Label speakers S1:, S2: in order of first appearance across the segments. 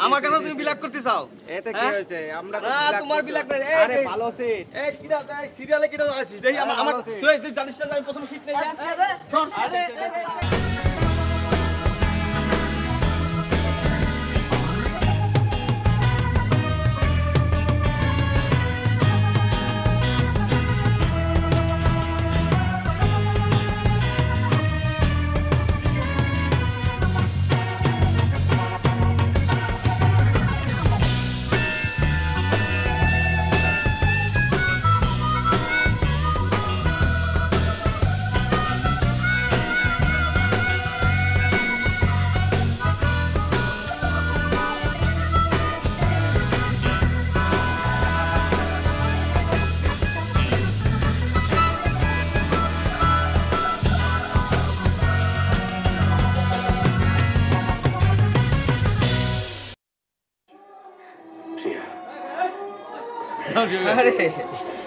S1: আমার কাছে তুমি বিলাপ করতে চাও?
S2: এতে কি হয়েছে? আমরা তো
S1: তোমার বিলাপ না।
S2: আরে ভালো সিট।
S1: এই কিডা সিরিয়ালে কিডা আছিস? দেখি আমার তুই জানিস না আমি প্রথম সিট নেই। শোন
S3: আরে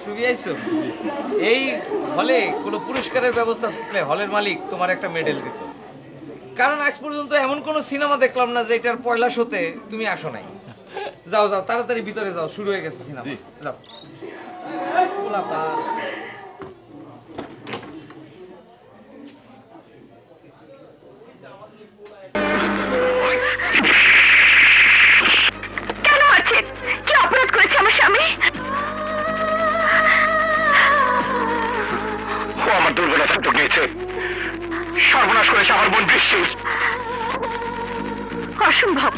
S3: তুমি আইছো? এই হলে কোনো পুরস্কারের ব্যবস্থা থাকলে হলের মালিক তোমার একটা মেডেল দিত, কারণ আজ পর্যন্ত এমন কোনো সিনেমা দেখলাম না যে এটার পয়লা শোতে তুমি আসো নাই। যাও যাও তাড়াতাড়ি ভিতরে যাও, শুরু হয়ে গেছে সিনেমা। যাও গোলাপা।
S4: সর্বনাশ করেছে আমার বোন বৃষ্টি। অসম্ভব।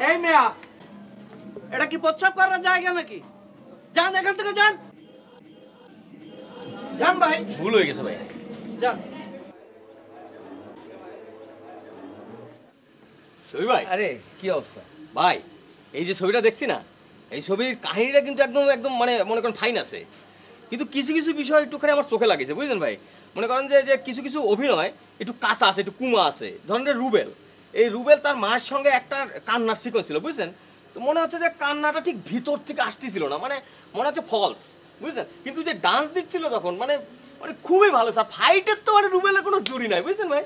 S1: এই মেয়া, এটা কি প্রস্রাব করার জায়গা নাকি? যান এখান থেকে যান। যান ভাই,
S3: ভুল হয়ে গেছে ভাই।
S1: যান।
S5: ছবি ভাই,
S3: আরে কি অবস্থা?
S5: ভাই এই যে ছবিটা দেখছি না, এই ছবির কাহিনীটা কিন্তু একদম একদম মানে মনে করেন ফাইন আছে, কিন্তু কিছু কিছু বিষয় একটুখানি আমার চোখে লাগেছে বুঝলেন ভাই। মনে করেন যে যে কিছু কিছু অভিনয় একটু কাঁচা আছে, একটু কুমা আছে। ধরেন যে রুবেল, এই রুবেল তার মার সঙ্গে একটা কান্নার সিকোয়েন্স ছিল বুঝছেন, তো মনে হচ্ছে যে কান্নাটা ঠিক ভিতর থেকে আসতেছিল না, মানে মনে হচ্ছে ফলস বুঝছেন। কিন্তু যে ডান্স দিচ্ছিল যখন মানে মানে খুবই ভালো স্যার, ফাইটের তো মানে রুবেলের কোনো জুড়ি নাই বুঝছেন ভাই।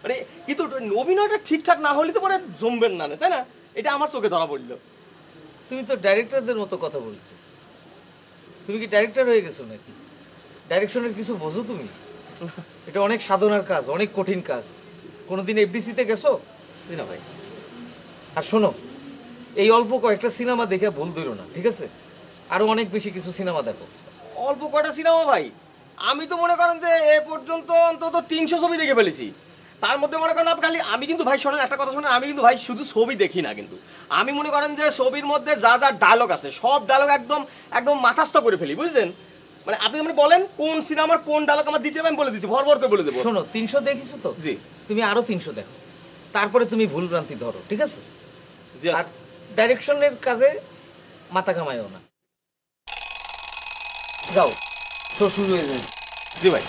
S5: মানে কিন্তু অভিনয়টা ঠিকঠাক না হলে তো পরে জমবেন না, তাই না? এটা আমার চোখে ধরা পড়লো।
S3: তুমি তো ডাইরেক্টরদের মতো কথা বলতেছ। তুমি কি ডাইরেক্টর হয়ে গেছো নাকি? ডাইরেকশনের কিছু বোঝো তুমি? এটা অনেক সাধনার কাজ, অনেক কঠিন কাজ। কোনোদিন এফডিসিতে গেছো?
S5: না ভাই।
S3: আর শোনো, এই অল্প কয়েকটা সিনেমা দেখে ভুল ধরো না, ঠিক আছে? আরো অনেক বেশি কিছু সিনেমা দেখো।
S5: অল্প কয়টা সিনেমা ভাই, আমি তো মনে করেন যে এ পর্যন্ত অন্তত 300 ছবি দেখে ফেলেছি। তার মধ্যে মনে করেন আপনি খালি, আমি কিন্তু ভাই শোনেন একটা কথা শোনেন, আমি কিন্তু ভাই শুধু ছবি দেখি না, কিন্তু আমি মনে করেন যে ছবির মধ্যে যা যা ডায়লগ আছে সব ডায়লগ একদম একদম মাথাস্থ করে ফেলি বুঝছেন। মানে আপনি মানে বলেন কোন সিনেমার কোন ডায়লগ আমার দিতে হবে, আমি বলে দিচ্ছি, ভর ভর করে বলে দেবো।
S3: শোনো, 300 দেখেছো তো?
S5: জি
S3: তুমি আরো 300 দেখো, তারপরে তুমি ভুল ভ্রান্তি ধরো, ঠিক আছে?
S5: জি।
S3: আর ডাইরেকশনের কাজে মাথা ঘামায়ও না। যাও, তো শুরু হয়ে যাবে।
S5: জি ভাই।